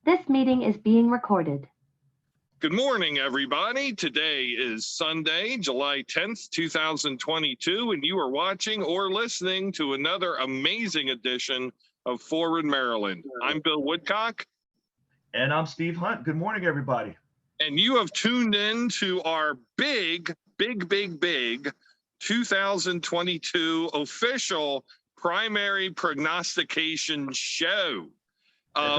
This meeting is being recorded. Good morning, everybody. Today is Sunday, July 10th, 2022, and you are watching or listening to another amazing edition of Forward Maryland. I'm Bill Woodcock. And I'm Steve Hunt. Good morning, everybody. And you have tuned in to our big 2022 official primary prognostication show.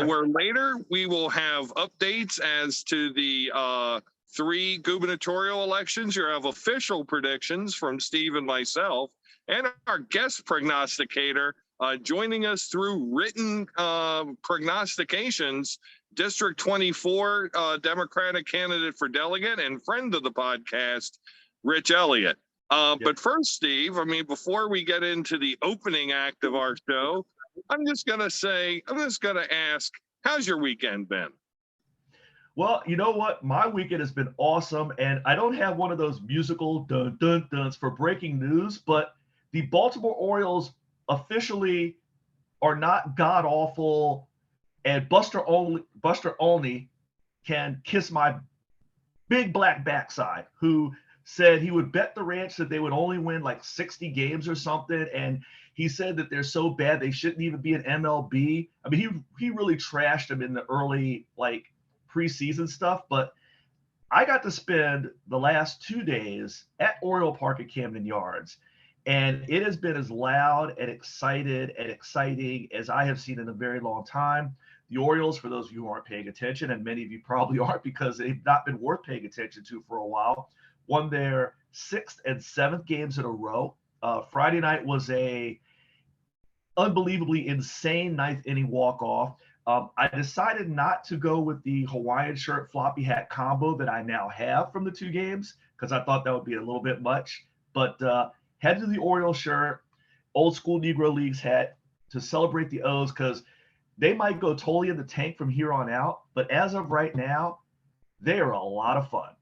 Where later we will have updates as to the three gubernatorial elections. You have official predictions from Steve and myself, and our guest prognosticator joining us through written prognostications, District 24 Democratic candidate for delegate and friend of the podcast, Rich Elliott. But first, Steve, before we get into the opening act of our show, I'm just going to ask, how's your weekend been? Well, you know what? My weekend has been awesome, and I don't have one of those musical dun-dun-duns for breaking news, but the Baltimore Orioles officially are not god-awful, and Buster Olney can kiss my big black backside, who said he would bet the ranch that they would only win like 60 games or something, and he said that they're so bad they shouldn't even be an MLB. He really trashed them in the early preseason stuff, but I got to spend the last 2 days at Oriole Park at Camden Yards, and it has been as loud and excited and exciting as I have seen in a very long time. The Orioles, for those of you who aren't paying attention, and many of you probably aren't because they've not been worth paying attention to for a while, won their 6th and 7th games in a row. Friday night was a unbelievably insane ninth inning walk-off. I decided not to go with the Hawaiian shirt floppy hat combo that I now have from the 2 games because I thought that would be a little bit much. But head to the Orioles shirt, old school Negro Leagues hat to celebrate the O's because they might go totally in the tank from here on out. But as of right now, they are a lot of fun.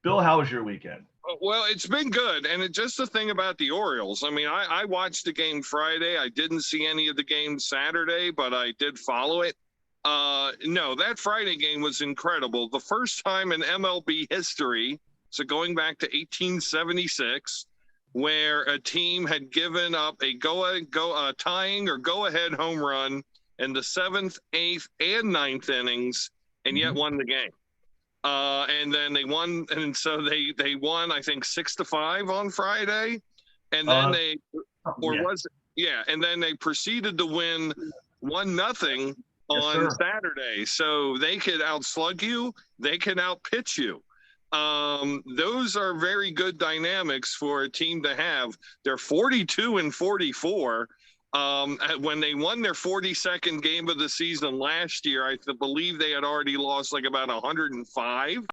Bill, how was your weekend? Well, it's been good. And just the thing about the Orioles, I watched the game Friday. I didn't see any of the game Saturday, but I did follow it. No, that Friday game was incredible. The first time in MLB history, so going back to 1876, where a team had given up a tying or go-ahead home run in the 7th, 8th, and 9th innings, and yet won the game. And then they won, and so they won, I think 6-5 on Friday, and then and then they proceeded to win 1-0 on Saturday. So they could outslug you, they can outpitch you. Those are very good dynamics for a team to have. They're 42-44. When they won their 42nd game of the season last year, I believe they had already lost about 105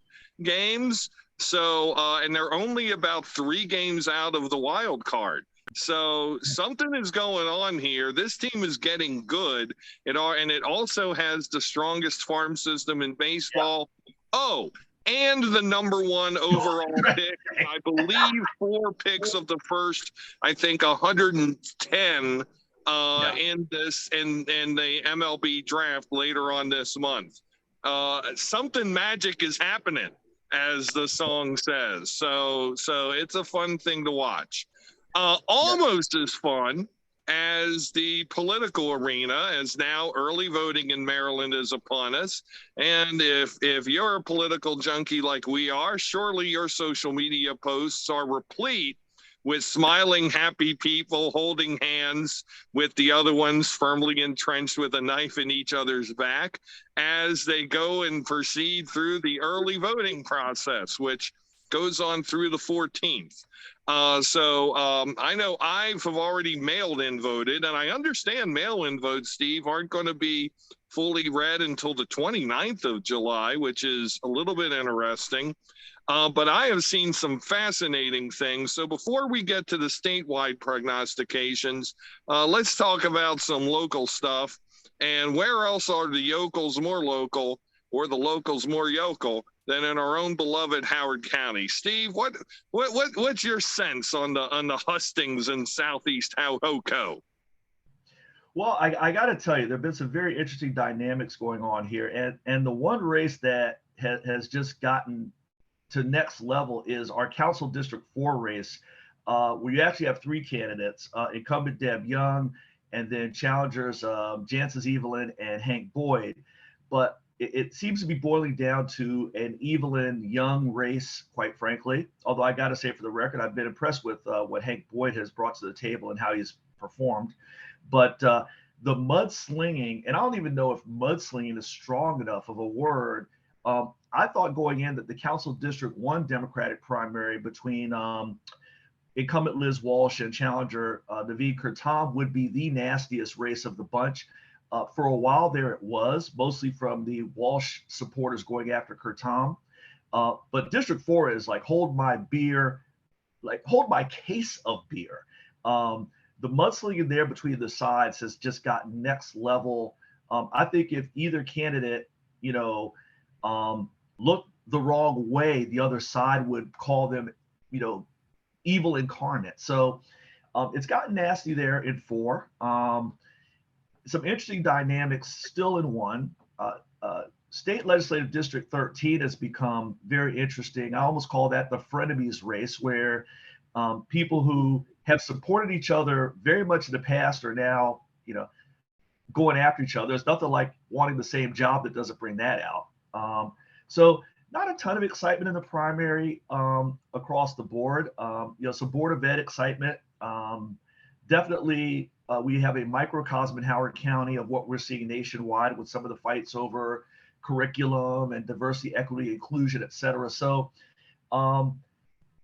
games. So, and they're only about 3 games out of the wild card. So something is going on here. This team is getting good. And it also has the strongest farm system in baseball. Yeah. Oh, and the number 1 overall pick. I believe 4 picks of the first, 110 in the MLB draft later on this month. Something magic is happening, as the song says. So it's a fun thing to watch. Almost as fun as the political arena, as now early voting in Maryland is upon us. And if you're a political junkie like we are, surely your social media posts are replete with smiling, happy people holding hands with the other ones firmly entrenched with a knife in each other's back as they go and proceed through the early voting process, which goes on through the 14th. So I know I've already mailed-in voted, and I understand mail-in votes, Steve, aren't going to be fully read until the 29th of July, which is a little bit interesting. But I have seen some fascinating things. So before we get to the statewide prognostications, let's talk about some local stuff. And where else are the yokels more local, or the locals more yokel, than in our own beloved Howard County? Steve, what's your sense on the hustings in Southeast HoCo? Well, I got to tell you, there have been some very interesting dynamics going on here, and the one race that has just gotten to next level is our Council District 4 race, where you actually have three candidates, incumbent Deb Young, and then challengers Jancis Evelyn and Hank Boyd. But it seems to be boiling down to an Evelyn Young race, quite frankly. Although I got to say, for the record, I've been impressed with what Hank Boyd has brought to the table and how he's performed. But the mudslinging, and I don't even know if mudslinging is strong enough of a word. I thought going in that the Council District 1 Democratic primary between incumbent Liz Walsh and challenger Naveed Kurtam would be the nastiest race of the bunch. For a while there it was, mostly from the Walsh supporters going after Kurtam. But District 4 is like, hold my beer, like hold my case of beer. The mudslinging there between the sides has just gotten next level. I think if either candidate, looked the wrong way, the other side would call them, evil incarnate. So it's gotten nasty there in 4. Some interesting dynamics still in 1. State Legislative District 13 has become very interesting. I almost call that the frenemies race, where people who have supported each other very much in the past are now, going after each other. There's nothing like wanting the same job that doesn't bring that out. So not a ton of excitement in the primary across the board. Some Board of Ed excitement. Definitely, we have a microcosm in Howard County of what we're seeing nationwide with some of the fights over curriculum and diversity, equity, inclusion, et cetera. So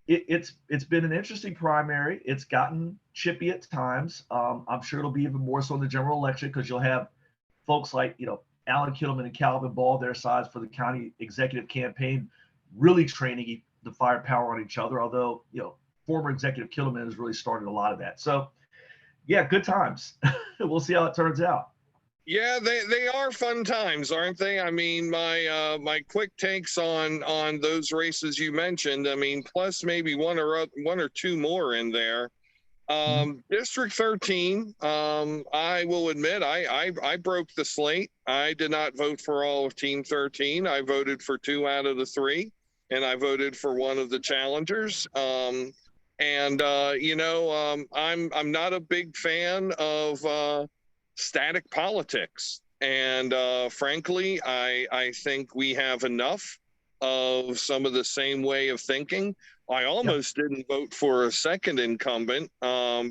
it's been an interesting primary. It's gotten chippy at times. I'm sure it'll be even more so in the general election, because you'll have folks like, Alan Kittleman and Calvin Ball, their sides for the county executive campaign, really training the firepower on each other. Although, former executive Kittleman has really started a lot of that. So yeah, good times. We'll see how it turns out. Yeah, they are fun times, aren't they? I mean, my quick takes on those races you mentioned. I mean, plus maybe one or two more in there. District 13, I will admit, I broke the slate. I did not vote for all of Team 13. I voted for 2 out of the 3, and I voted for one of the challengers. I'm not a big fan of static politics. And frankly, I think we have enough of some of the same way of thinking. I almost didn't vote for a second incumbent or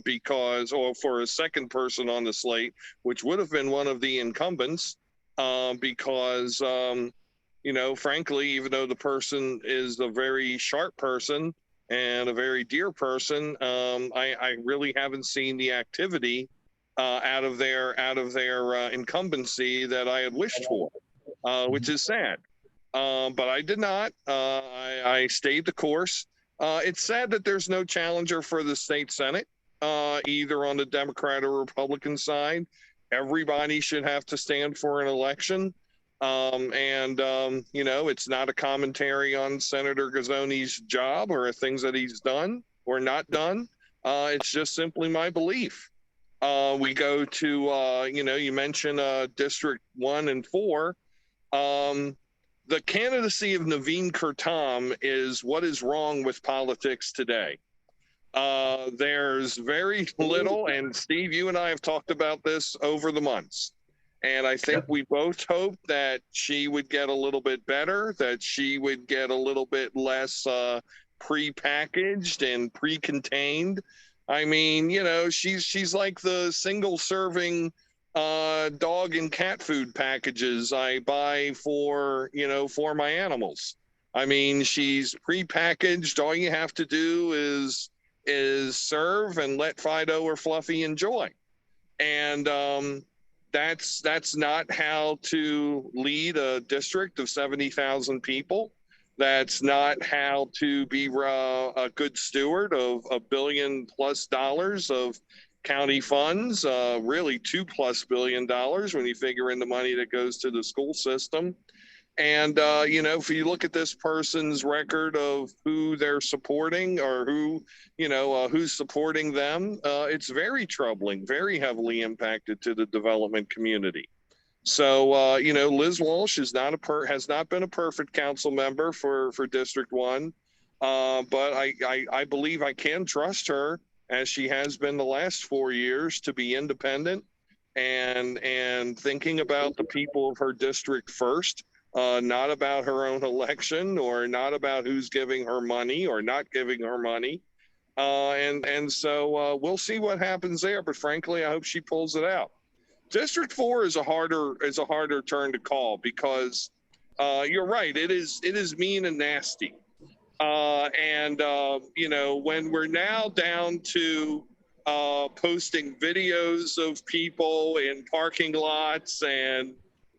for a second person on the slate, which would have been one of the incumbents, because, frankly, even though the person is a very sharp person and a very dear person, I really haven't seen the activity out of their incumbency that I had wished for, which is sad. But I did not. I stayed the course. It's sad that there's no challenger for the state Senate, either on the Democrat or Republican side. Everybody should have to stand for an election. It's not a commentary on Senator Gazzoni's job or things that he's done or not done. It's just simply my belief. We go to, you mentioned District 1 and 4. The candidacy of Naveed Kurtam is what is wrong with politics today. There's very little, and Steve, you and I have talked about this over the months. And I think we both hoped that she would get a little bit better, that she would get a little bit less pre-packaged and pre-contained. I mean, she's like the single serving dog and cat food packages I buy for my animals. I mean, she's pre-packaged. All you have to do is serve and let Fido or Fluffy enjoy. And that's not how to lead a district of 70,000 people. That's not how to be a good steward of $1 billion+ of county funds, really $2+ billion when you figure in the money that goes to the school system. And, if you look at this person's record of who they're supporting or who's supporting them, it's very troubling, very heavily impacted to the development community. So, Liz Walsh has not been a perfect council member for District 1, but I believe I can trust her, as she has been the last 4 years, to be independent and thinking about the people of her district first. Not about her own election, or not about who's giving her money or not giving her money. So we'll see what happens there. But frankly, I hope she pulls it out. District 4 is a harder turn to call, because you're right. It is mean and nasty. When we're now down to posting videos of people in parking lots and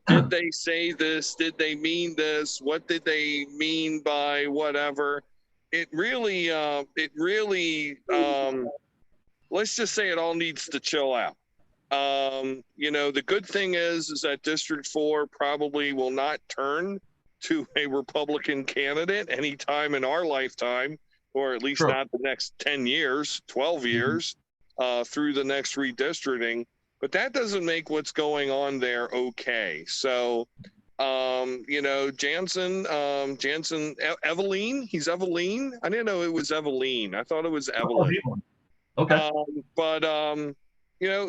did they say this? Did they mean this? What did they mean by whatever? It really, let's just say it all needs to chill out. The good thing is that District 4 probably will not turn to a Republican candidate anytime in our lifetime, or at least not the next 10 years, 12 years, through the next redistricting. But that doesn't make what's going on there okay. So, Jansen, Eveline, he's Eveline. I didn't know it was Eveline. I thought it was Evelyn. Okay.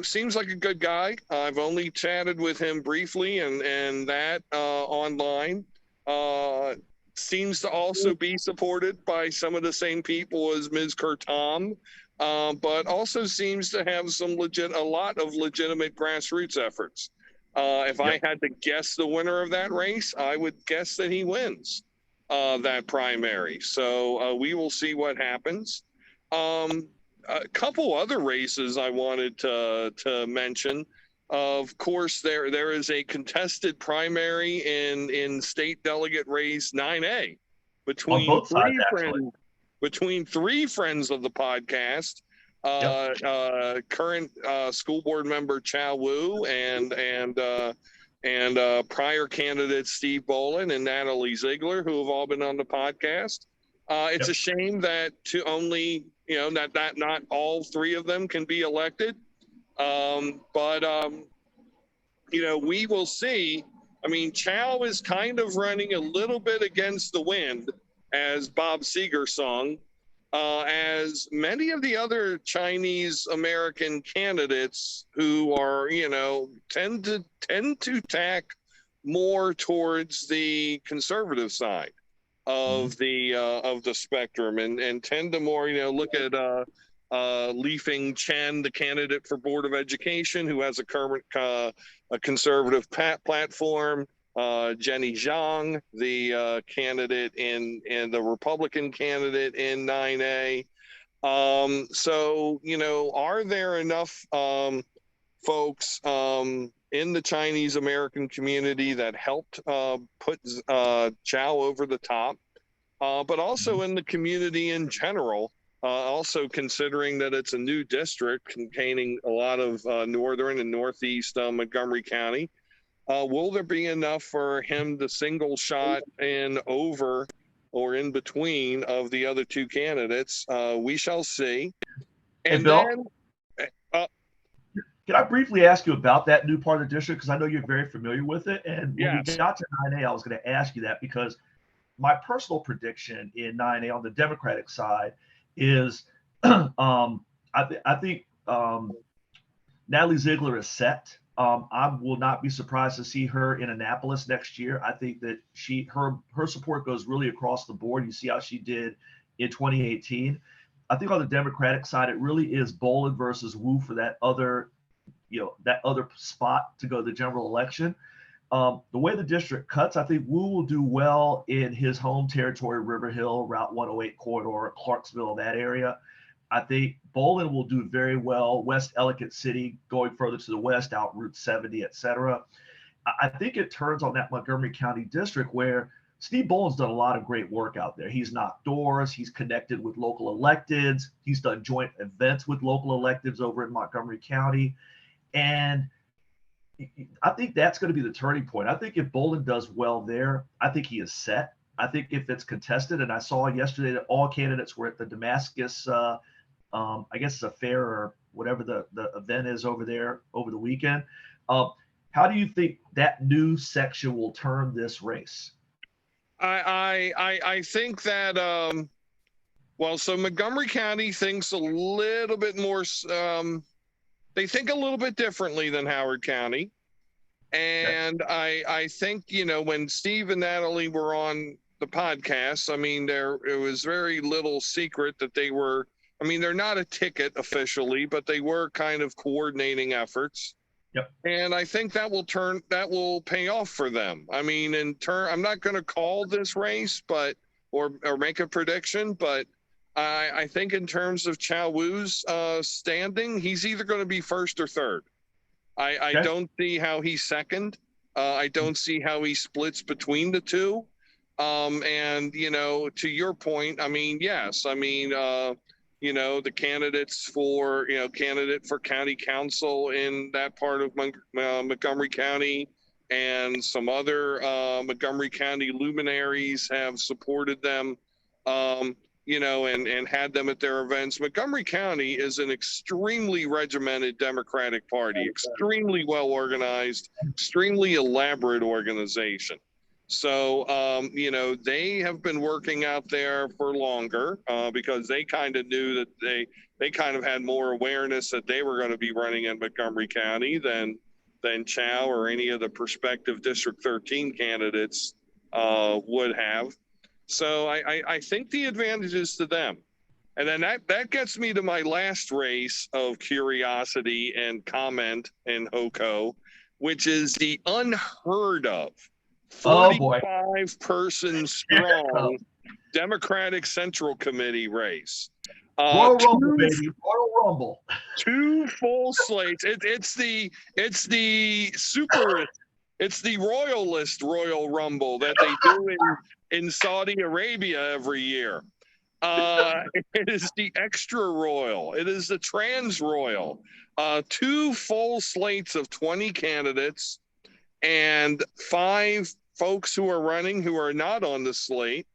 Seems like a good guy. I've only chatted with him briefly and that online. Seems to also be supported by some of the same people as Ms. Kurtam. But also seems to have a lot of legitimate grassroots efforts. If I had to guess the winner of that race, I would guess that he wins that primary. So we will see what happens. A couple other races I wanted to mention. Of course, there is a contested primary in state delegate race 9A between both sides, actually. Between three friends of the podcast, current school board member Chow Wu and prior candidates Steve Bolin and Natalie Ziegler, who have all been on the podcast. It's a shame that that not all three of them can be elected. We will see. I mean, Chow is kind of running a little bit against the wind, as Bob Seger sung, as many of the other Chinese American candidates who are, tend to tack more towards the conservative side of the spectrum, and tend to more, look at Li-Feng Chen, the candidate for Board of Education, who has a conservative platform. Jenny Zhang, the candidate in the Republican candidate in 9A. Are there enough folks in the Chinese American community that helped put Chow over the top, but also in the community in general, also considering that it's a new district containing a lot of northern and northeast Montgomery County? Will there be enough for him to single shot in over or in between of the other two candidates? We shall see. And Bill, then, can I briefly ask you about that new part of the district? Because I know you're very familiar with it. And when we got to 9A, I was going to ask you that, because my personal prediction in 9A on the Democratic side is I think Natalie Ziegler is set. I will not be surprised to see her in Annapolis next year. I think that her support goes really across the board. You see how she did in 2018. I think on the Democratic side, it really is Bolin versus Wu for that other spot to go to the general election. The way the district cuts, I think Wu will do well in his home territory, River Hill, Route 108 corridor, Clarksville, that area. I think Bolin will do very well West Ellicott City, going further to the west, out Route 70, etc. I think it turns on that Montgomery County district where Steve Bolin's done a lot of great work out there. He's knocked doors. He's connected with local electeds. He's done joint events with local electeds over in Montgomery County. And I think that's going to be the turning point. I think if Bolden does well there, I think he is set. I think if it's contested, and I saw yesterday that all candidates were at the Damascus, I guess it's a fair or whatever the event is over there over the weekend. How do you think that new section will turn this race? I think that so Montgomery County thinks a little bit more. They think a little bit differently than Howard County, and I think when Steve and Natalie were on the podcast, I mean it was very little secret that they were. I mean, they're not a ticket officially, but they were kind of coordinating efforts. Yep. And I think that will pay off for them. I mean, I'm not going to call this race, or make a prediction, but I think in terms of Chow Wu's standing, he's either going to be first or third. I don't see how he's second. I don't see how he splits between the two. And to your point, I mean, yes, I mean, the candidates candidate for county council in that part of Montgomery County and some other Montgomery County luminaries have supported them, and had them at their events. Montgomery County is an extremely regimented Democratic Party, extremely well organized, extremely elaborate organization. So, they have been working out there for longer because they kind of knew that they kind of had more awareness that they were going to be running in Montgomery County than Chow or any of the prospective District 13 candidates would have. So I think the advantage is to them. And then that gets me to my last race of curiosity and comment in HoCo, which is the unheard of 45-person strong Democratic Central Committee race. Royal Rumble, baby. Royal Rumble. 2 full slates. It's the Royalist Royal Rumble that they do in Saudi Arabia every year. It is the extra royal. It is the trans royal. 2 full slates of 20 candidates and 5 folks who are running who are not on the slate.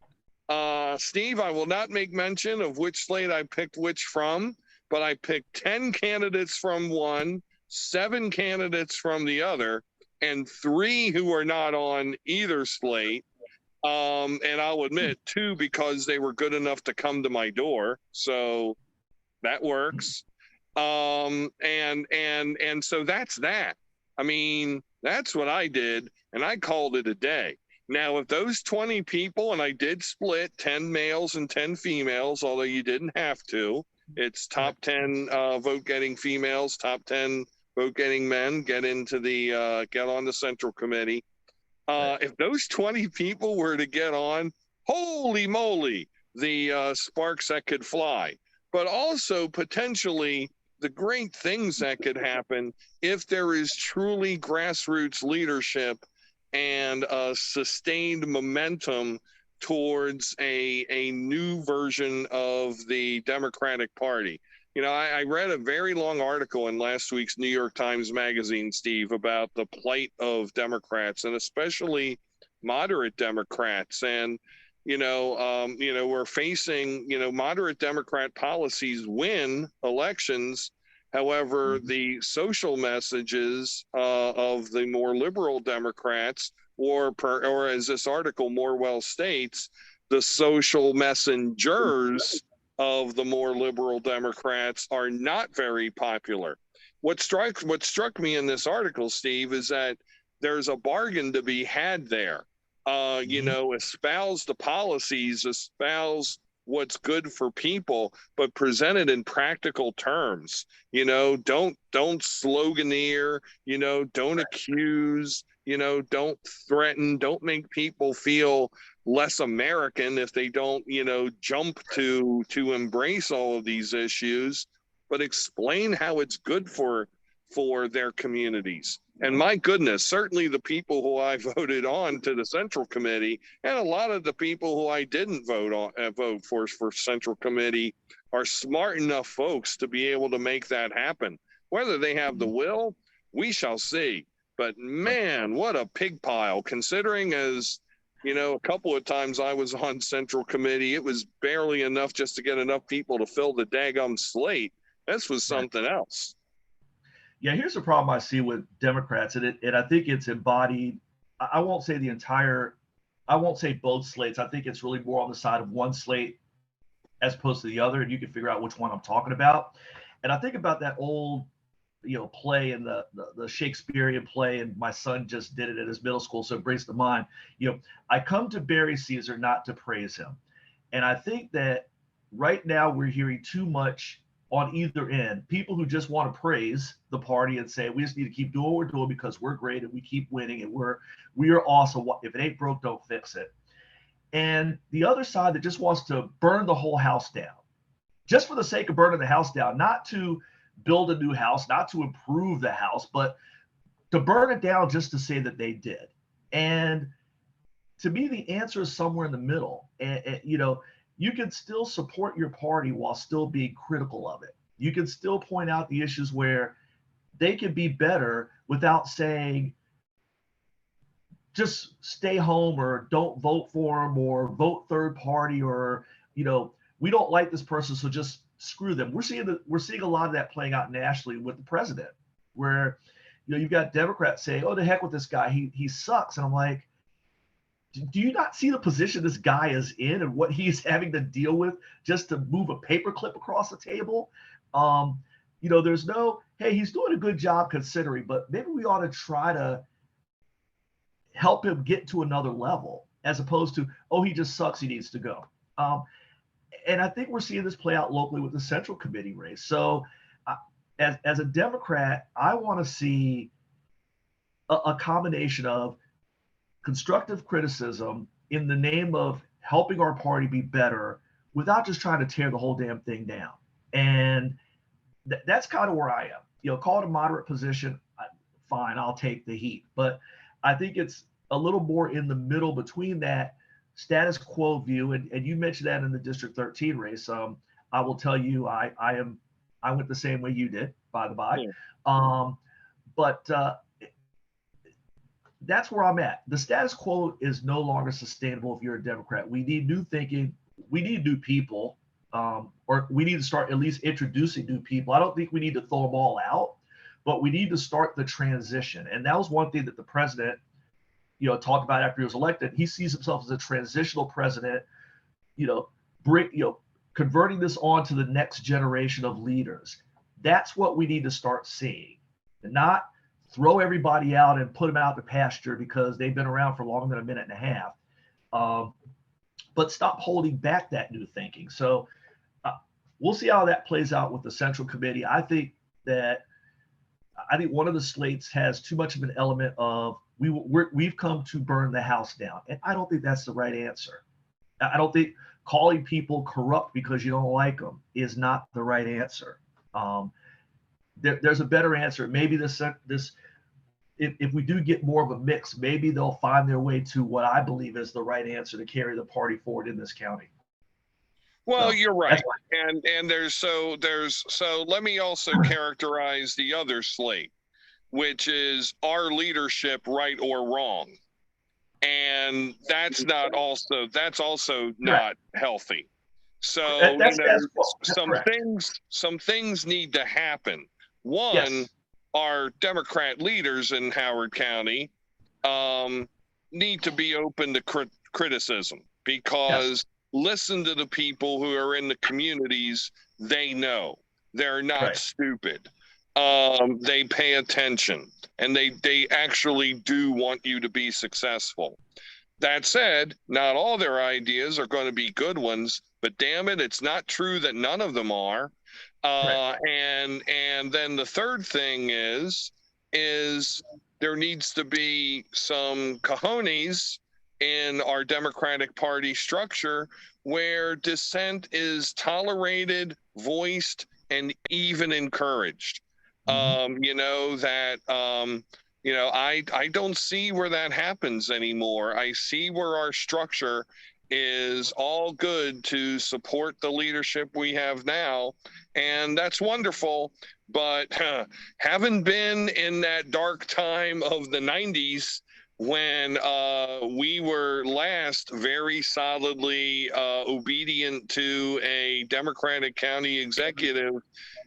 Steve, I will not make mention of which slate I picked which from, but I picked 10 candidates from one, 7 candidates from the other, and 3 who are not on either slate. And I'll admit 2 because they were good enough to come to my door. So that works. And so that's that. I mean, that's what I did, and I called it a day. Now, if those 20 people, and I did split 10 males and 10 females, although you didn't have to, it's top 10 vote-getting females, top 10 vote-getting men get on the Central Committee. If those 20 people were to get on, holy moly, the sparks that could fly. But also potentially the great things that could happen if there is truly grassroots leadership and sustained momentum towards a new version of the Democratic Party. I read a very long article in last week's New York Times Magazine, Steve, about the plight of Democrats and especially moderate Democrats. And, we're facing, moderate Democrat policies win elections. However, the social messages of the more liberal Democrats, or as this article more well states, the social messengers of the more liberal Democrats are not very popular. What struck me in this article, Steve, is that there's a bargain to be had there. Espouse the policies, espouse what's good for people, but present it in practical terms. Don't sloganeer, don't accuse, don't threaten, don't make people feel less American if they don't, jump to embrace all of these issues, but explain how it's good for their communities. And my goodness, certainly the people who I voted on to the Central Committee, and a lot of the people who I didn't vote for Central Committee, are smart enough folks to be able to make that happen. Whether they have the will, we shall see. But man, what a pig pile, considering, as you know, a couple of times I was on Central Committee, it was barely enough just to get enough people to fill the daggum slate. This was something else. Yeah, here's the problem I see with Democrats, and I think it's embodied. I won't say I won't say both slates. I think it's really more on the side of one slate as opposed to the other, and you can figure out which one I'm talking about. And I think about that old, play in the Shakespearean play, and my son just did it at his middle school, so it brings to mind, I come to bury Caesar, not to praise him. And I think that right now we're hearing too much on either end, people who just want to praise the party and say, we just need to keep doing what we're doing because we're great and we keep winning and we are awesome. If it ain't broke, don't fix it. And the other side that just wants to burn the whole house down, just for the sake of burning the house down, not to build a new house, not to improve the house, but to burn it down just to say that they did. And to me, the answer is somewhere in the middle. And you can still support your party while still being critical of it. You can still point out the issues where they could be better without saying, just stay home or don't vote for them or vote third party or, we don't like this person, so just screw them. We're seeing a lot of that playing out nationally with the president, where, you've got Democrats saying, oh, the heck with this guy. He sucks. And I'm like, do you not see the position this guy is in and what he's having to deal with just to move a paperclip across the table? There's no, hey, he's doing a good job considering, but maybe we ought to try to help him get to another level as opposed to, oh, he just sucks, he needs to go. And I think we're seeing this play out locally with the Central Committee race. So as a Democrat, I want to see a combination of constructive criticism in the name of helping our party be better without just trying to tear the whole damn thing down. And that's kind of where I am. Call it a moderate position. Fine, I'll take the heat. But I think it's a little more in the middle between that status quo view. And you mentioned that in the District 13 race. I will tell you, I went the same way you did, by the by. Yeah. But that's where I'm at. The status quo is no longer sustainable if you're a Democrat. We need new thinking. We need new people, or we need to start at least introducing new people. I don't think we need to throw them all out, but we need to start the transition. And that was one thing that the president, talked about after he was elected. He sees himself as a transitional president, converting this on to the next generation of leaders. That's what we need to start seeing, and not throw everybody out and put them out to pasture because they've been around for longer than a minute and a half. But stop holding back that new thinking. So we'll see how that plays out with the Central Committee. I think one of the slates has too much of an element of we've come to burn the house down. And I don't think that's the right answer. I don't think calling people corrupt because you don't like them is not the right answer. There's a better answer. Maybe if we do get more of a mix, maybe they'll find their way to what I believe is the right answer to carry the party forward in this county. Well, you're right. And so let me also characterize the other slate, which is our leadership right or wrong. And that's also not healthy. So some things need to happen. One, yes. Our Democrat leaders in Howard County need to be open to criticism because yes. Listen to the people who are in the communities. They know they're not stupid. They pay attention and they actually do want you to be successful. That said, not all their ideas are going to be good ones, but damn it, it's not true that none of them are. And then the third thing is there needs to be some cojones in our Democratic Party structure where dissent is tolerated, voiced, and even encouraged. I don't see where that happens anymore. I see where our structure is all good to support the leadership we have now and that's wonderful. But having been in that dark time of the 90s when we were last very solidly obedient to a Democratic county executive,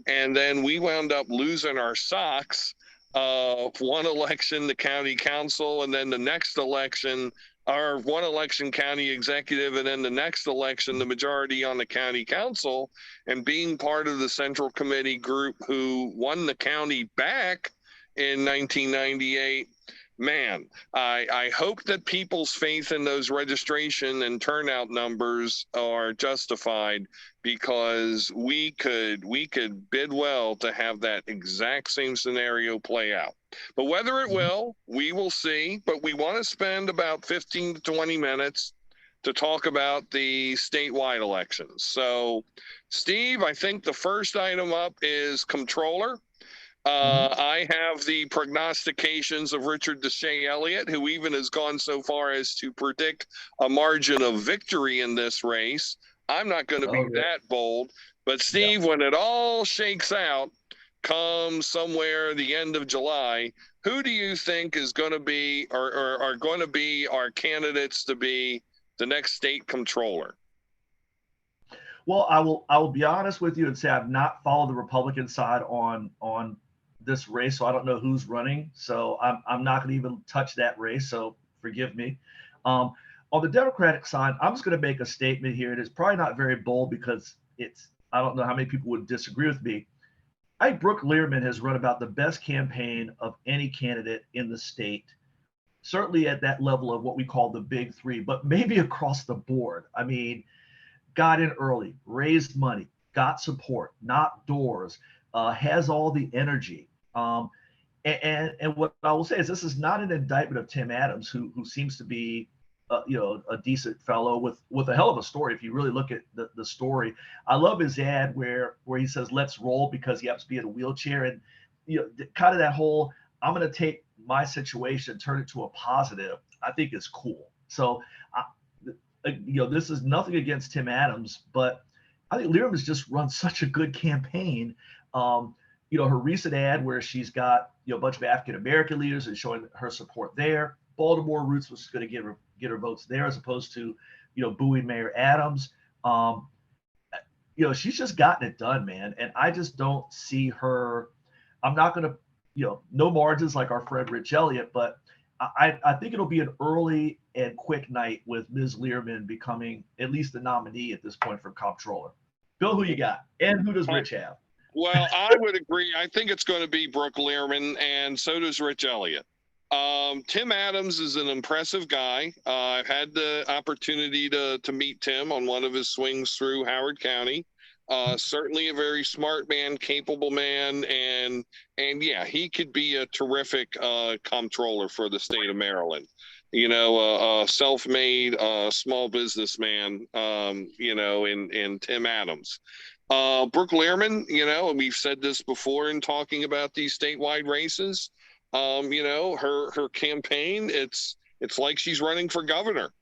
and then we wound up losing our socks. One election, the county council, and then the next election, our one election county executive, and then the next election, the majority on the county council, and being part of the central committee group who won the county back in 1998. Man, I hope that people's faith in those registration and turnout numbers are justified, because we could bid well to have that exact same scenario play out. But whether it will, we will see. But we want to spend about 15 to 20 minutes to talk about the statewide elections. So, Steve, I think the first item up is comptroller. I have the prognostications of Richard Deshay Elliott, who even has gone so far as to predict a margin of victory in this race. I'm not going to be that bold, but Steve, when it all shakes out, come somewhere the end of July, who do you think is going to be, or are going to be our candidates to be the next state comptroller? Well, I will be honest with you and say I've not followed the Republican side on this race, so I don't know who's running. So I'm not going to even touch that race. So forgive me. On the Democratic side, I'm just going to make a statement here. It is probably not very bold because I don't know how many people would disagree with me. I think Brooke Learman has run about the best campaign of any candidate in the state, certainly at that level of what we call the big three, but maybe across the board. I mean, got in early, raised money, got support, knocked doors, has all the energy. And what I will say is this is not an indictment of Tim Adams, who seems to be a decent fellow with a hell of a story. If you really look at the story, I love his ad where he says, "Let's roll," because he happens to be in a wheelchair, and kind of that whole I'm going to take my situation, turn it to a positive, I think is cool. So this is nothing against Tim Adams, but I think Learman's just run such a good campaign. Her recent ad where she's got a bunch of African American leaders and showing her support there. Baltimore roots was going to get her votes there, as opposed to booing Mayor Adams. She's just gotten it done, man. And I just don't see her. I'm not going to no margins like our friend Rich Elliott, but I think it'll be an early and quick night with Ms. Learman becoming at least the nominee at this point for comptroller. Bill, who you got? And who does Rich have? Well, I would agree. I think it's going to be Brooke Learman, and so does Rich Elliott. Tim Adams is an impressive guy. I've had the opportunity to meet Tim on one of his swings through Howard County. Certainly a very smart man, capable man, and yeah, he could be a terrific comptroller for the state of Maryland. A self-made small businessman, in Tim Adams. Brooke Learman, and we've said this before in talking about these statewide races. Her campaign, it's like she's running for governor,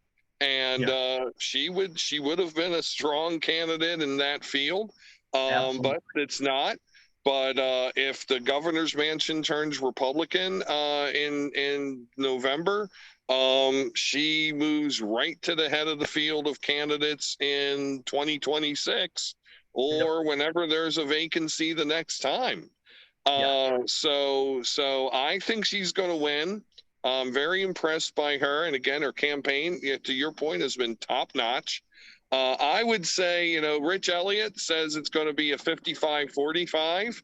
and she would have been a strong candidate in that field, but it's not. But if the governor's mansion turns Republican in November, she moves right to the head of the field of candidates in 2026 or whenever there's a vacancy the next time. So I think she's going to win. I'm very impressed by her. And again, her campaign, to your point, has been top notch. I would say, Rich Elliott says it's going to be a 55-45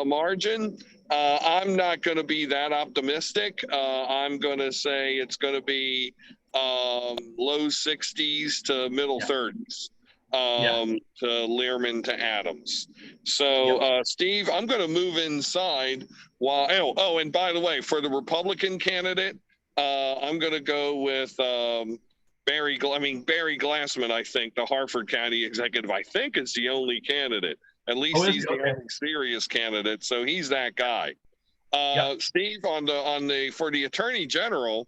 margin. I'm not going to be that optimistic. I'm going to say it's going to be low 60s to middle 30s. To Learman to Adams. So, Steve, I'm going to move inside while, and by the way, for the Republican candidate, I'm going to go with Barry Glassman. I think the Harford County executive, I think, is the only candidate. At least he's the only serious candidate. So he's that guy. Steve, for the Attorney General,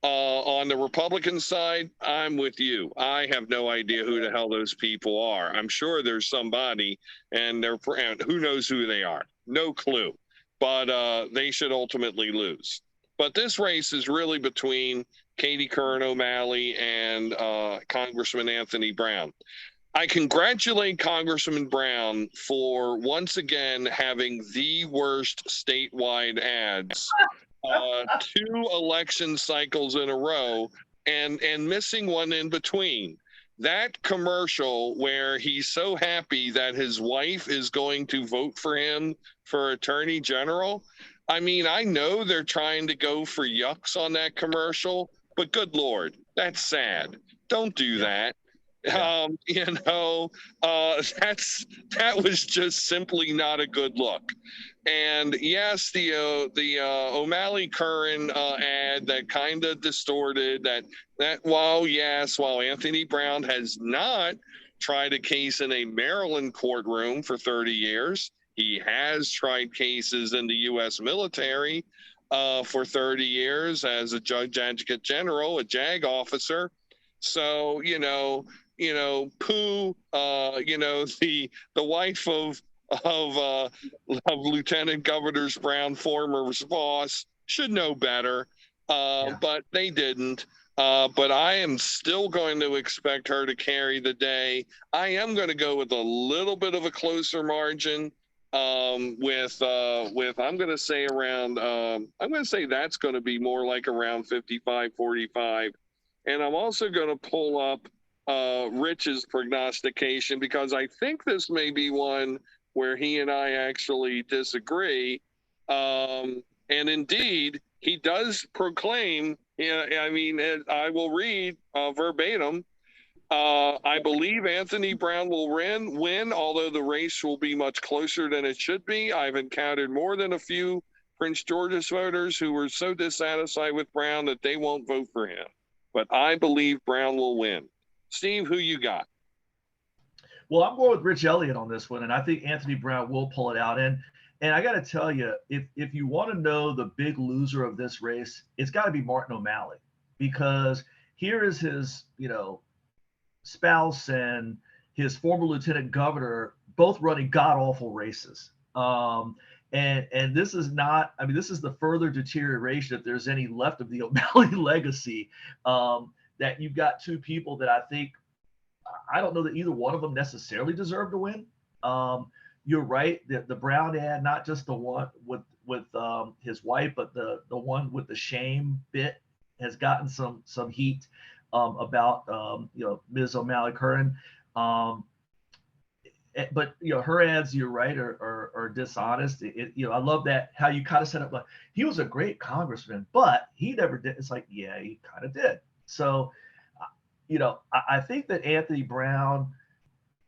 On the Republican side, I'm with you. I have no idea who the hell those people are. I'm sure there's somebody, and who knows who they are. No clue. But they should ultimately lose. But this race is really between Katie Curran O'Malley and Congressman Anthony Brown. I congratulate Congressman Brown for once again having the worst statewide ads 2 election cycles in a row and missing one in between. That commercial where he's so happy that his wife is going to vote for him for attorney general. I mean, I know they're trying to go for yucks on that commercial, but good Lord, that's sad. Don't do that. Yeah. That was just simply not a good look. And yes, the O'Malley Curran ad that kind of distorted that while Anthony Brown has not tried a case in a Maryland courtroom for 30 years, he has tried cases in the U.S. military for 30 years as a judge advocate general, a JAG officer. So, Pooh, the wife of Lieutenant Governor Brown's former boss should know better, but they didn't. But I am still going to expect her to carry the day. I am going to go with a little bit of a closer margin. With I'm going to say around. I'm going to say that's going to be more like around 55-45, and I'm also going to pull up Rich's prognostication because I think this may be one where he and I actually disagree. And indeed, he does proclaim, I will read verbatim. I believe Anthony Brown will win, although the race will be much closer than it should be. I've encountered more than a few Prince George's voters who were so dissatisfied with Brown that they won't vote for him. But I believe Brown will win. Steve, who you got? Well, I'm going with Rich Elliott on this one, and I think Anthony Brown will pull it out. And I got to tell you, if you want to know the big loser of this race, it's got to be Martin O'Malley, because here is his, spouse and his former lieutenant governor both running god awful races. And this is not, this is the further deterioration, if there's any left of the O'Malley legacy, that you've got two people that I don't know that either one of them necessarily deserve to win. You're right, the Brown ad, not just the one with his wife, but the one with the shame bit has gotten some heat about Ms. O'Malley Curran. But her ads, you're right, are dishonest. I love that how you kind of set up like he was a great congressman, but he never did. It's like, yeah, he kind of did. So, I think that Anthony Brown,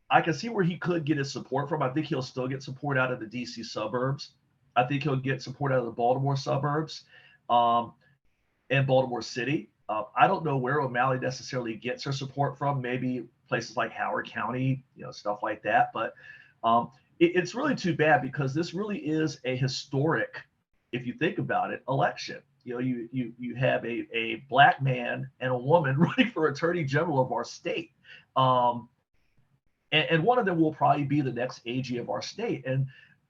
I can see where he could get his support from. I think he'll still get support out of the DC suburbs. I think he'll get support out of the Baltimore suburbs and Baltimore City. I don't know where O'Malley necessarily gets her support from. Maybe places like Howard County, stuff like that. But it's really too bad because this really is a historic, if you think about it, election. You have a black man and a woman running for attorney general of our state. And one of them will probably be the next AG of our state.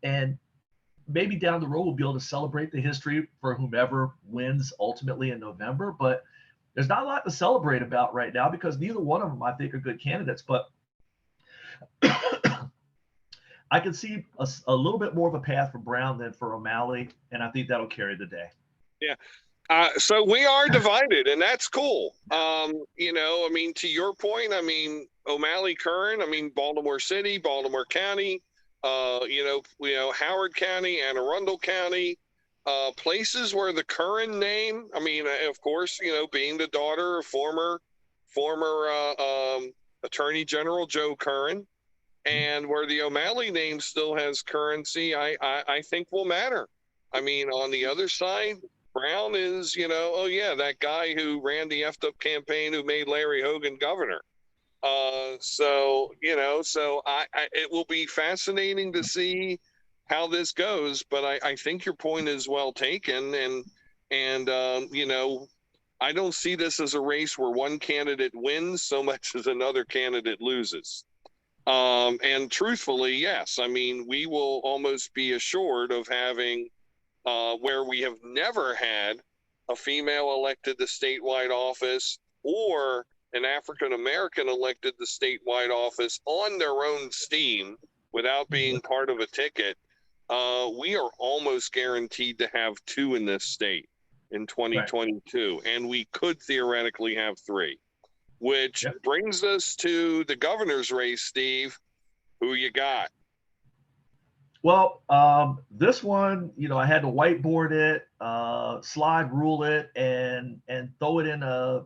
And maybe down the road, we'll be able to celebrate the history for whomever wins ultimately in November. But there's not a lot to celebrate about right now because neither one of them, I think, are good candidates. But I can see a little bit more of a path for Brown than for O'Malley, and I think that'll carry the day. Yeah. So we are divided, and that's cool. To your point, O'Malley Curran, Baltimore City, Baltimore County, Howard County, Anne Arundel County, places where the Curran name, of course, being the daughter of former Attorney General Joe Curran, and where the O'Malley name still has currency, I think will matter. On the other side, Brown is, that guy who ran the effed up campaign who made Larry Hogan governor. It will be fascinating to see how this goes, but I think your point is well taken, and I don't see this as a race where one candidate wins so much as another candidate loses. And truthfully, yes, I mean, we will almost be assured of having where we have never had a female elected to statewide office or an African American elected to statewide office on their own steam without being part of a ticket. We are almost guaranteed to have 2 in this state in 2022, and we could theoretically have 3, which brings us to the governor's race. Steve, who you got? Well, this one, I had to whiteboard it, slide rule it, and throw it in a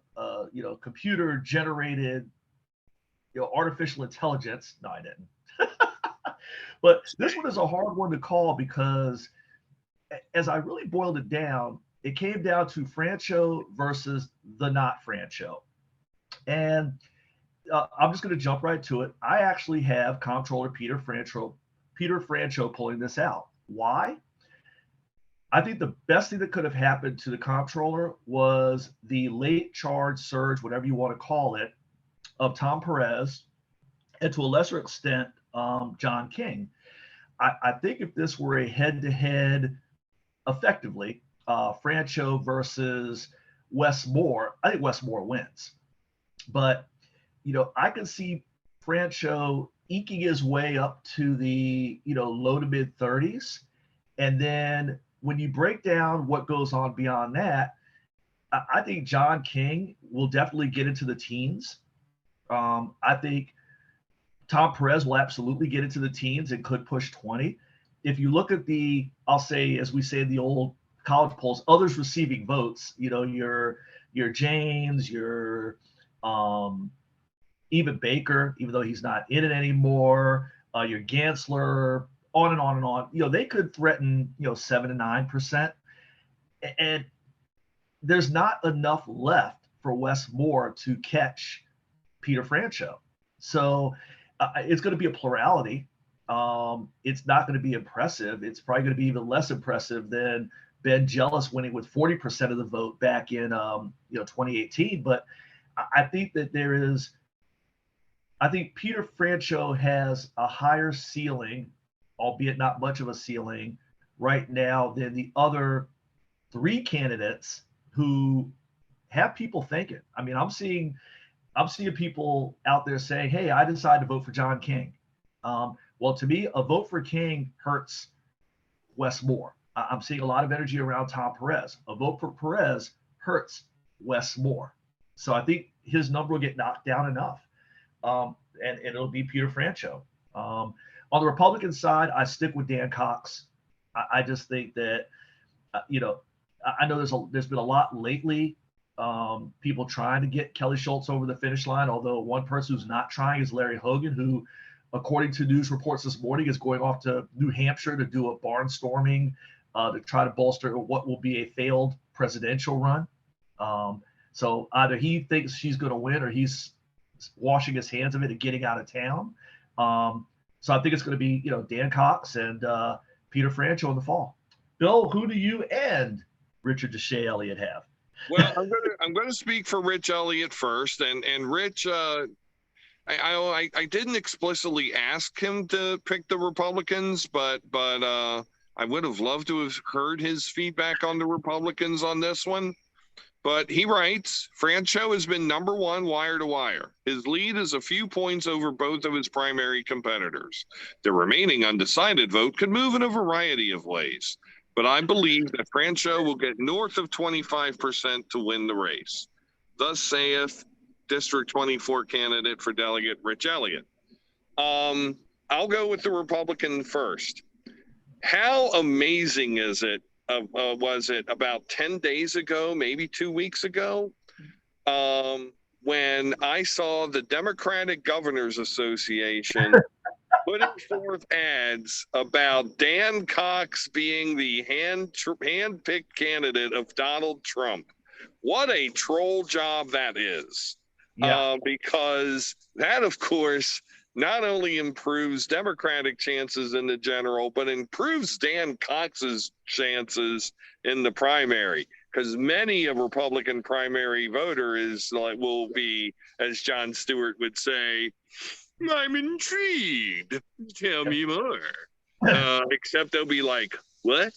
computer generated, artificial intelligence. No, I didn't. But this one is a hard one to call because, as I really boiled it down, it came down to Francho versus the not Francho, and I'm just going to jump right to it. I actually have Comptroller Peter Francho pulling this out. Why? I think the best thing that could have happened to the comptroller was the late charge surge, whatever you want to call it, of Tom Perez, and to a lesser extent, John King. I think if this were a head-to-head, effectively, Francho versus Wes Moore, I think Wes Moore wins. But, I can see Francho eking his way up to the, low to mid 30s. And then when you break down what goes on beyond that, I think John King will definitely get into the teens. I think Tom Perez will absolutely get into the teens and could push 20. If you look at I'll say, as we say in the old college polls, others receiving votes, your James, your even Baker, even though he's not in it anymore, your Gansler, on and on and on. They could threaten, 7 to 9%. And there's not enough left for Wes Moore to catch Peter Francho. So it's going to be a plurality. It's not going to be impressive. It's probably going to be even less impressive than Ben Jealous winning with 40% of the vote back in 2018. But I think that I think Peter Francho has a higher ceiling, albeit not much of a ceiling, right now than the other 3 candidates who have people thinking. I mean, I'm seeing people out there saying, "Hey, I decided to vote for John King." Well, to me, a vote for King hurts Wes Moore. I'm seeing a lot of energy around Tom Perez. A vote for Perez hurts Wes Moore. So I think his number will get knocked down enough. And it'll be Peter Francho. On the Republican side, I stick with Dan Cox. I just think that, I know there's been a lot lately, people trying to get Kelly Schultz over the finish line, although one person who's not trying is Larry Hogan, who, according to news reports this morning, is going off to New Hampshire to do a barnstorming to try to bolster what will be a failed presidential run. So either he thinks she's going to win or he's washing his hands of it and getting out of town. So I think it's going to be, Dan Cox and Peter Francho in the fall. Bill, who do you and Richard Deshay Elliott have? Well, I'm going to speak for Rich Elliott first, and Rich, I didn't explicitly ask him to pick the Republicans, but I would have loved to have heard his feedback on the Republicans on this one. But he writes, Francho has been number 1 wire to wire. His lead is a few points over both of his primary competitors. The remaining undecided vote could move in a variety of ways, but I believe that Francho will get north of 25% to win the race. Thus saith District 24 candidate for Delegate Rich Elliott. I'll go with the Republican first. How amazing is it? Was it about 10 days ago, maybe 2 weeks ago, when I saw the Democratic Governors Association putting forth ads about Dan Cox being the hand-picked candidate of Donald Trump. What a troll job that is. Yeah. Because that, of course, not only improves Democratic chances in the general, but improves Dan Cox's chances in the primary. because many a Republican primary voter will be, as Jon Stewart would say, I'm intrigued. Tell me more. Except they'll be like, what?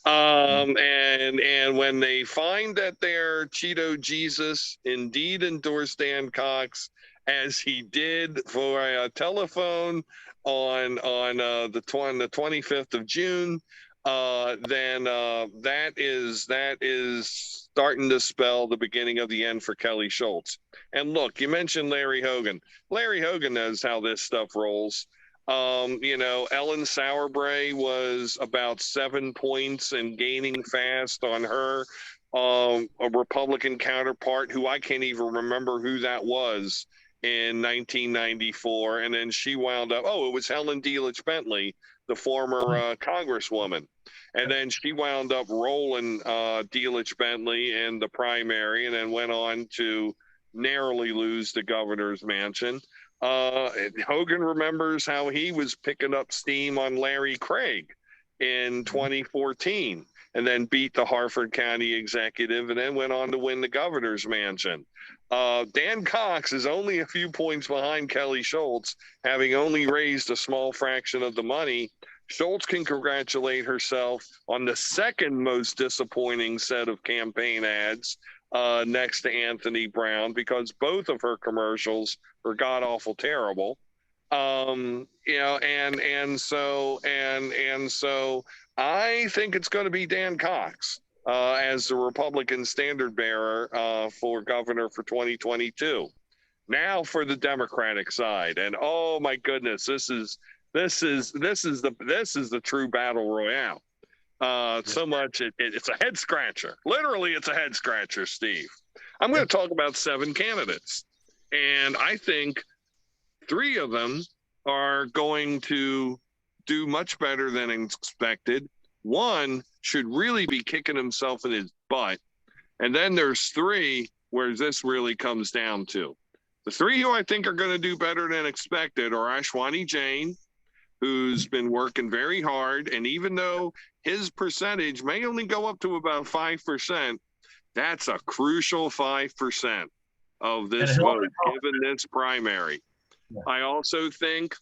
And when they find that their Cheeto Jesus indeed endorsed Dan Cox, as he did for a telephone on the 25th of June, then that is starting to spell the beginning of the end for Kelly Schultz. And look, you mentioned Larry Hogan. Larry Hogan knows how this stuff rolls. Ellen Sauerbrey was about 7 points and gaining fast on her a Republican counterpart who I can't even remember who that was in 1994. And then she wound up, it was Helen Delich Bentley, the former congresswoman. And then she wound up rolling Delich Bentley in the primary and then went on to narrowly lose the governor's mansion. Hogan remembers how he was picking up steam on Larry Craig in 2014 and then beat the Harford County executive and then went on to win the governor's mansion. Dan Cox is only a few points behind Kelly Schultz, having only raised a small fraction of the money. Schultz can congratulate herself on the second most disappointing set of campaign ads next to Anthony Brown, because both of her commercials are god awful terrible. So I think it's going to be Dan Cox as the Republican standard bearer for governor for 2022. Now for the Democratic side, and oh my goodness, this is the true battle royale. So much it's a head scratcher. Literally, it's a head scratcher, Steve. I'm going to talk about 7 candidates, and I think 3 of them are going to do much better than expected. One should really be kicking himself in his butt. And then there's 3 where this really comes down to. The 3 who I think are going to do better than expected are Ashwani Jain, who's been working very hard. And even though his percentage may only go up to about 5%, that's a crucial 5% of this vote, given this primary. Yeah. I also think,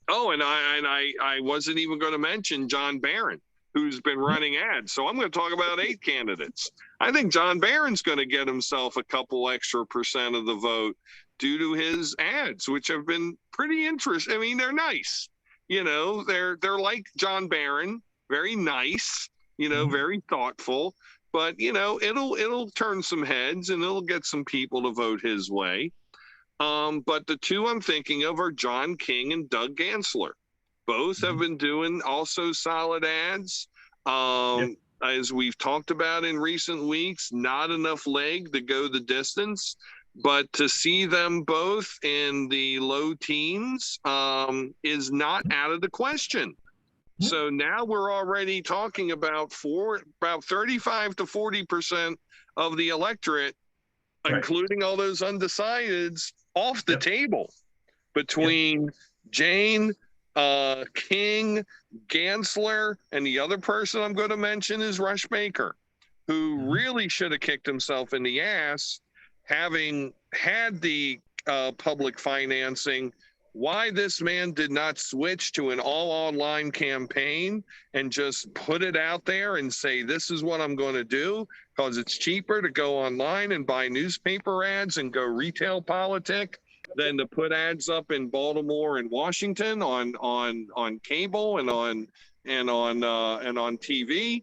I wasn't even going to mention John Barron, who's been running ads. So I'm going to talk about 8 candidates. I think John Barron's going to get himself a couple extra percent of the vote due to his ads, which have been pretty interesting. I mean, they're nice. They're like John Barron, very nice, very thoughtful, but it'll turn some heads and it'll get some people to vote his way. But the 2 I'm thinking of are John King and Doug Gansler. Both have been doing also solid ads. As we've talked about in recent weeks, not enough leg to go the distance. But to see them both in the low teens is not out of the question. So now we're already talking about 35 to 40% of the electorate, including all those undecideds, off the table between Jane, King, Gansler, and the other person I'm going to mention is Rush Baker, who really should have kicked himself in the ass, having had the public financing. Why this man did not switch to an all-online campaign and just put it out there and say, this is what I'm going to do, because it's cheaper to go online and buy newspaper ads and go retail politic than to put ads up in Baltimore and Washington on cable and on TV.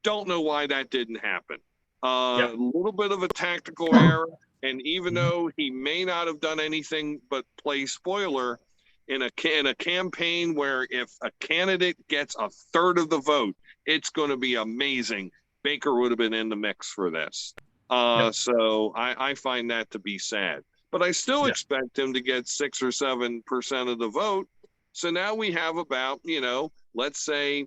Don't know why that didn't happen. A little bit of a tactical error. And even though he may not have done anything but play spoiler in a campaign where if a candidate gets a third of the vote, it's going to be amazing. Baker would have been in the mix for this. So I find that to be sad. But I still expect him to get 6 or 7% of the vote. So now we have about, let's say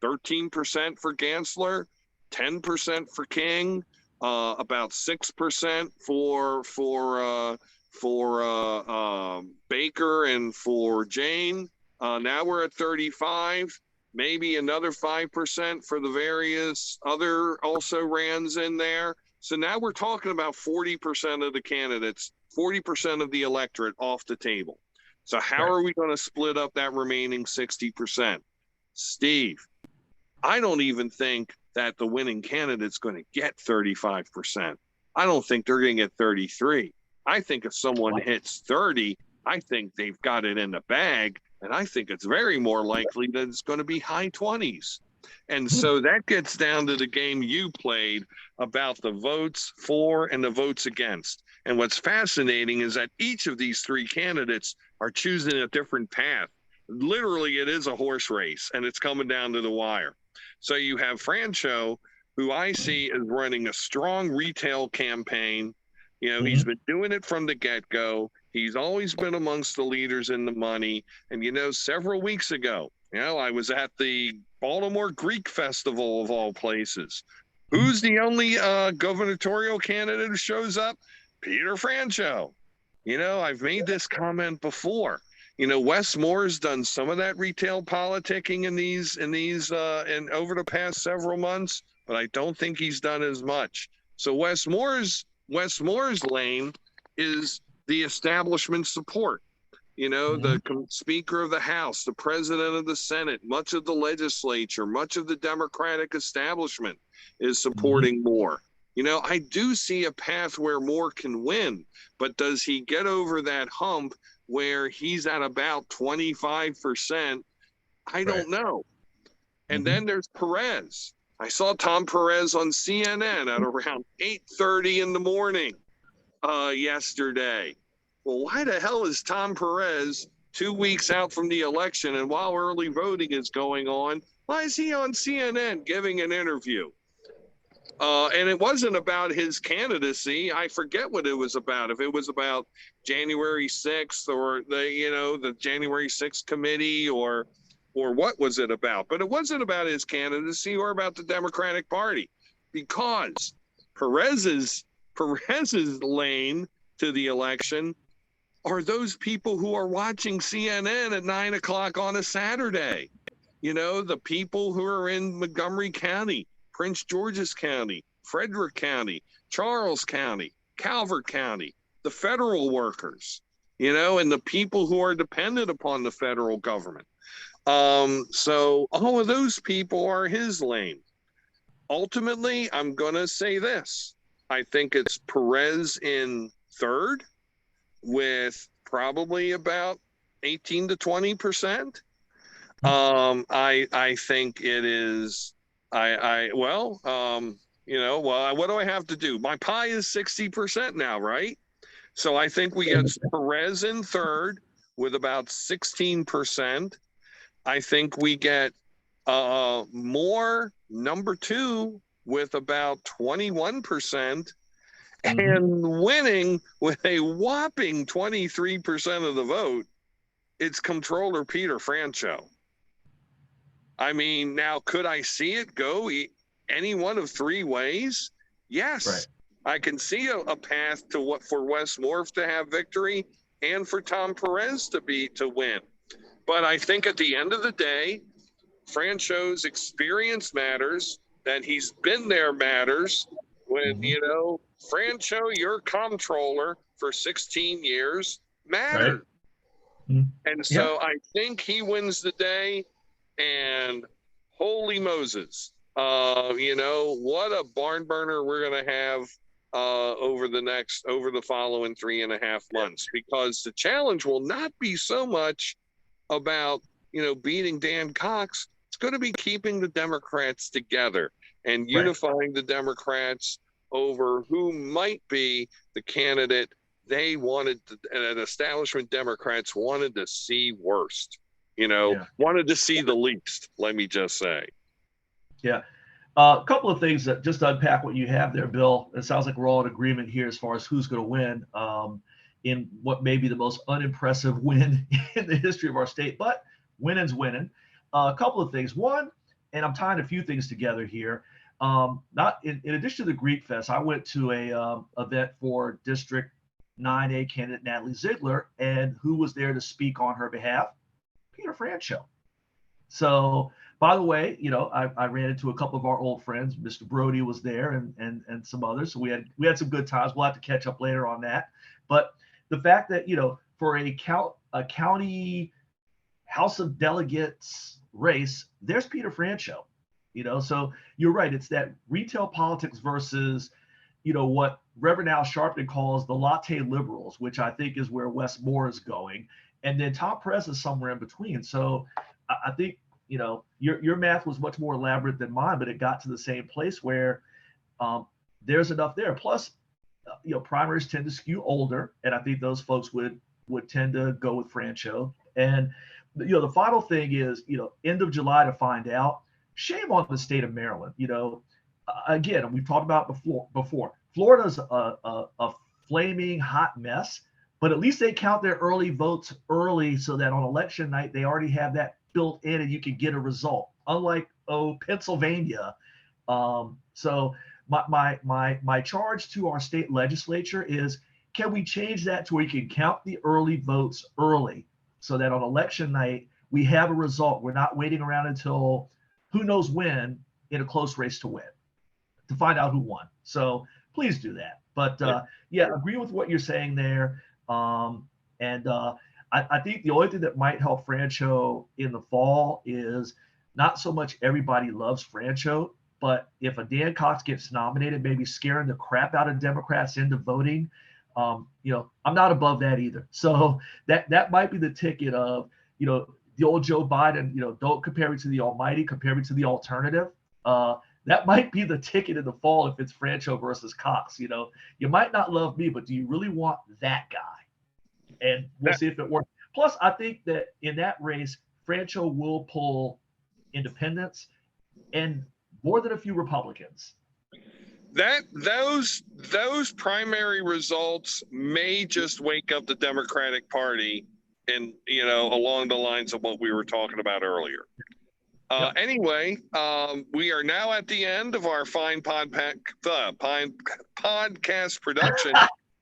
13% for Gansler, 10% for King, about 6% for Baker and for Jane. Now we're at 35. maybe another 5% for the various other also rans in there. So now we're talking about 40% of the candidates, 40% of the electorate off the table. So how are we going to split up that remaining 60%? Steve, I don't even think that the winning candidate's going to get 35%. I don't think they're going to get 33. I think if someone hits 30, I think they've got it in the bag. And I think it's very more likely that it's going to be high 20s. And so that gets down to the game you played about the votes for and the votes against. And what's fascinating is that each of these three candidates are choosing a different path. Literally, it is a horse race, and it's coming down to the wire. So you have Francho, who I see as running a strong retail campaign. You know, he's been doing it from the get-go. He's always been amongst the leaders in the money. And, you know, several weeks ago, you know, I was at the Baltimore Greek Festival of all places. Who's the only gubernatorial candidate who shows up? Peter Francho. You know, I've made this comment before. You know, Wes Moore's done some of that retail politicking in over the past several months, but I don't think he's done as much. So Wes Moore's lane is the establishment support. You know, the Speaker of the House, the President of the Senate, much of the legislature, much of the Democratic establishment is supporting Moore. You know, I do see a path where Moore can win, but does he get over that hump where he's at about 25%? I don't know. And then there's Perez. I saw Tom Perez on CNN at around 8:30 in the morning yesterday. Well, why the hell is Tom Perez 2 weeks out from the election, and while early voting is going on, why is he on CNN giving an interview? And it wasn't about his candidacy. I forget what it was about. If it was about January 6th or the January 6th committee or what was it about? But it wasn't about his candidacy or about the Democratic Party, because Perez's lane to the election are those people who are watching CNN at 9 o'clock on a Saturday. You know, the people who are in Montgomery County, Prince George's County, Frederick County, Charles County, Calvert County, the federal workers, you know, and the people who are dependent upon the federal government. So all of those people are his lane. Ultimately, I'm going to say this. I think it's Perez in third with probably about 18 to 20%. I think it is, what do I have to do? My pie is 60% now, right? So I think we get Perez in third with about 16%. I think we get Moore number two with about 21%. And winning with a whopping 23% of the vote, it's Comptroller Peter Francho. I mean, now, could I see it go any one of three ways? Yes. I can see a path for Wes Moore to have victory and for Tom Perez to win. But I think at the end of the day, Francho's experience matters, that he's been there matters. When, Francho, your comptroller for 16 years mattered. And so I think he wins the day, and holy Moses, what a barn burner we're going to have over the following 3.5 months, because the challenge will not be so much about, beating Dan Cox. It's going to be keeping the Democrats together and unifying the Democrats over who might be the candidate they wanted, and establishment Democrats wanted to see worst, wanted to see the least, let me just say. Yeah. A couple of things that just to unpack what you have there, Bill. It sounds like we're all in agreement here as far as who's going to win in what may be the most unimpressive win in the history of our state, but winning's winning. A couple of things. One, and I'm tying a few things together here. Not in addition to the Greek Fest, I went to a event for District 9A candidate Natalie Ziegler, and who was there to speak on her behalf? Peter Francho. So By the way, I ran into a couple of our old friends. Mr. Brody was there, and some others. So we had some good times. We'll have to catch up later on that. But the fact that for a county House of Delegates race, there's Peter Franchot. So you're right. It's that retail politics versus what Reverend Al Sharpton calls the latte liberals, which I think is where Wes Moore is going, and then Tom Perez is somewhere in between. So I think your math was much more elaborate than mine, but it got to the same place where there's enough there. Plus, primaries tend to skew older, and I think those folks would tend to go with Franchot. And the final thing is, end of July to find out. Shame on the state of Maryland. Again, we've talked about before. Florida's a flaming hot mess, but at least they count their early votes early so that on election night they already have that built in and you can get a result. Unlike Pennsylvania. So my charge to our state legislature is, can we change that to where you can count the early votes early so that on election night we have a result? We're not waiting around until who knows when in a close race to find out who won. So please do that. But yeah, agree with what you're saying there. I think the only thing that might help Franchot in the fall is not so much everybody loves Franchot, but if a Dan Cox gets nominated, maybe scaring the crap out of Democrats into voting, I'm not above that either. So that might be the ticket of, the old Joe Biden, don't compare me to the almighty, compare me to the alternative. That might be the ticket in the fall if it's Franchot versus Cox. You might not love me, but do you really want that guy? And we'll see if it works. Plus, I think that in that race, Franchot will pull independents and more than a few Republicans. Those primary results may just wake up the Democratic Party, and along the lines of what we were talking about earlier. Anyway, we are now at the end of our fine podcast production.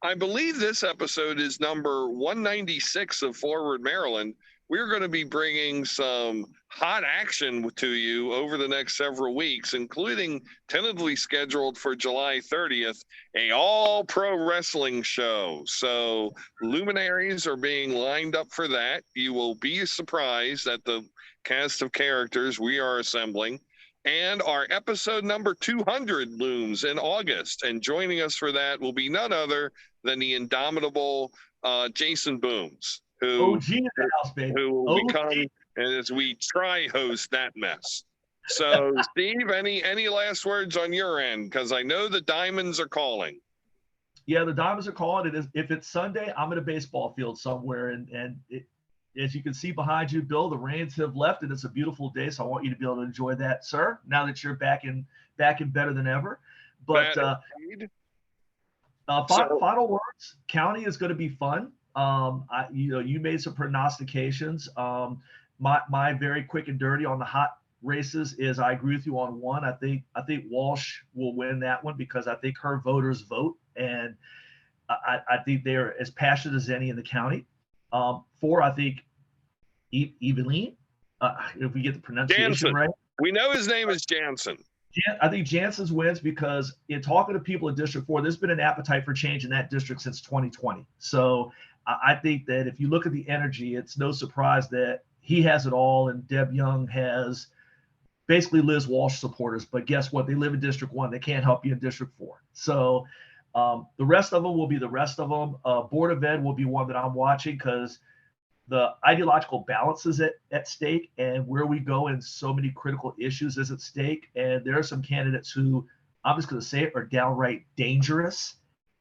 I believe this episode is number 196 of Forward Maryland. We're going to be bringing some hot action to you over the next several weeks, including tentatively scheduled for July 30th, a all-pro wrestling show. So luminaries are being lined up for that. You will be surprised at the cast of characters we are assembling. And our episode number 200 looms in August. And joining us for that will be none other than the indomitable Jason Booms, who will become, as we try host that mess. So, Steve, any last words on your end? Because I know the Diamonds are calling. Yeah, the Diamonds are calling. If it's Sunday, I'm in a baseball field somewhere, and as you can see behind you, Bill, the rains have left, and it's a beautiful day. So I want you to be able to enjoy that, sir. Now that you're back in better than ever. But final words. County is going to be fun. You made some prognostications. My very quick and dirty on the hot races is I agree with you on one. I think Walsh will win that one because I think her voters vote, and I think they're as passionate as any in the county. 4, I think Eveline, if we get the pronunciation Jansen. right. We know his name is Jansen. I think Jansen's wins because in talking to people in District 4, there's been an appetite for change in that district since 2020. So I think that if you look at the energy, it's no surprise that he has it all and Deb Young has basically Liz Walsh supporters. But guess what? They live in District 1. They can't help you in District 4. So the rest of them will be the rest of them. Board of Ed will be one that I'm watching because the ideological balance is at stake, and where we go in so many critical issues is at stake. And there are some candidates who, I'm just going to say it, are downright dangerous.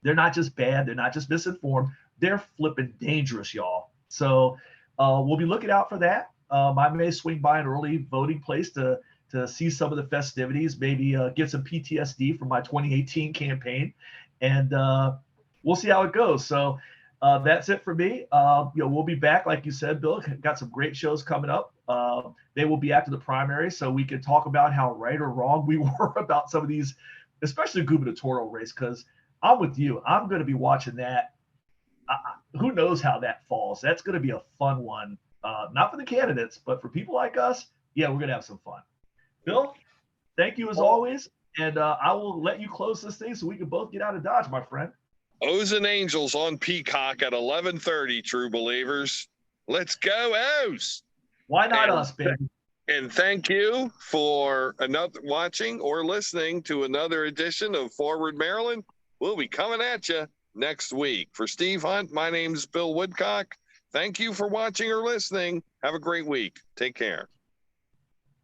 They're not just bad. They're not just misinformed. They're flipping dangerous, y'all. So we'll be looking out for that. I may swing by an early voting place to see some of the festivities, maybe get some PTSD from my 2018 campaign. And we'll see how it goes. So that's it for me. We'll be back, like you said, Bill. Got some great shows coming up. They will be after the primary, so we can talk about how right or wrong we were about some of these, especially the gubernatorial race, because I'm with you. I'm going to be watching that. Who knows how that falls? That's going to be a fun one, not for the candidates, but for people like us. Yeah, we're gonna have some fun. Bill, thank you as always, and I will let you close this thing so we can both get out of Dodge, my friend. O's and Angels on Peacock at 11:30. True believers, let's go O's! Why not us, baby? And thank you for watching or listening to another edition of Forward Maryland. We'll be coming at you next week. For Steve Hunt, my name is Bill Woodcock. Thank you for watching or listening. Have a great week. Take care.